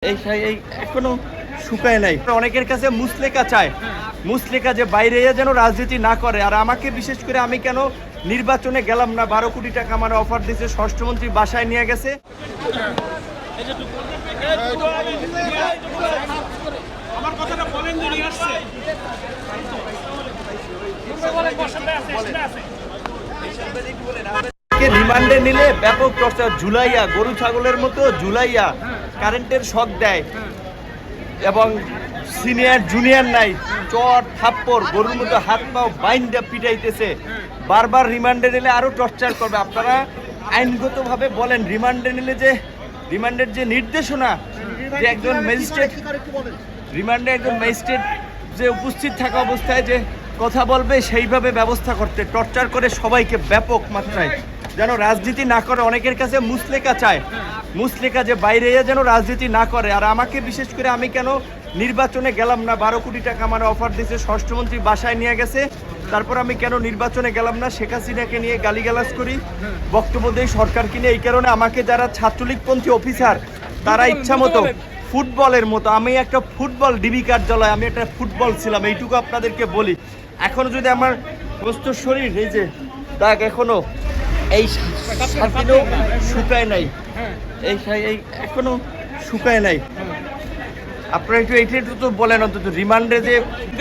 এই এখনো শুকায় নাই। অনেকের কাছে মুসলেকা চায়, মুসলেকা যে বাইরে যেন রাজনীতি না করে। আর আমাকে বিশেষ করে আমি কেন নির্বাচনে গেলাম না, 12 কোটি টাকা আমার অফার দিয়েছে, স্বরাষ্ট্রমন্ত্রী বাসায় নিয়ে গেছে। আমার কথাটা বলেন যে নিয়ে আসছে রিমান্ডে নিলে ব্যাপক টর্চার, ঝুলাইয়া গরু ছাগলের মতো ঝুলাইয়া কারেন্টের শক দেয় এবং সিনিয়র জুনিয়র নাই, চট থাপ্পড় গরুর মতো হাত পাও বাইন্দা পিটাইতেছে। বারবার রিমান্ডে নিলে আরো টর্চার করবে। আপনারা আইনগতভাবে বলেন, রিমান্ডে নিলে যে রিমান্ডের যে নির্দেশনা, যে একজন ম্যাজিস্ট্রেট রিমান্ডে একজন ম্যাজিস্ট্রেট যে উপস্থিত থাকা অবস্থায় যে কথা বলবে সেইভাবে ব্যবস্থা করতে, টর্চার করে সবাইকে ব্যাপক মাত্রায় যেন রাজনীতি না করে। অনেকের কাছে মুসলেকা চায়, মুসলেকা যে বাইরে যেন রাজনীতি না করে। আর আমাকে বিশেষ করে আমি কেন নির্বাচনে গেলাম না, 12 কোটি টাকা আমার অফার দিয়েছে, স্বরাষ্ট্রমন্ত্রী বাসায় নিয়ে গেছে, তারপর আমি কেন নির্বাচনে গেলাম না, শেখ হাসিনাকে নিয়ে গালিগালাজ করি, বক্তব্য দেই সরকারকে নিয়ে। এই কারণে আমাকে যারা ছাত্রলীগপন্থী অফিসার তারা ইচ্ছা মতো ফুটবলের মতো, আমি একটা ফুটবল ডিবি কার্যালয়, আমি একটা ফুটবল ছিলাম, এইটুকু আপনাদেরকে বলি। এখনো যদি আমার প্রস্তুত শরীর এই যে দাগ এখনো এই সাথীও শুকায় নাই, এই এখনো শুকায় নাই। আপনারা একটু এইটা তো বলেন অন্তত রিমান্ডে যে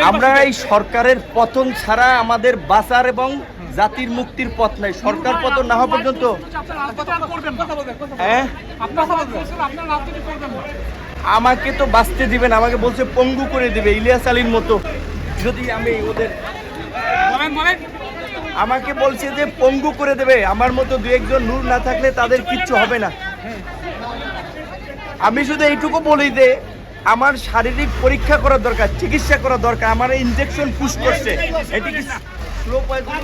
আমরা এই সরকারের পতন ছাড়া আমাদের বাঁচার এবং জাতির মুক্তির পথ নাই। সরকার পতন না হওয়া পর্যন্ত আমাকে তো বাঁচতে দিবেন, আমাকে বলছে পঙ্গু করে দিবে ইলিয়াস আলীর মতো। যদি আমি ওদের আমাকে বলছে যে পঙ্গু করে দেবে, আমার মতো দু একজন নূর না থাকলে তাদের কিচ্ছু হবে না। আমি শুধু এইটুকু বলি যে আমার শারীরিক পরীক্ষা করা দরকার, চিকিৎসা করা দরকার। আমার ইনজেকশন পুশ করছে, এটি কি স্লো পয়জন?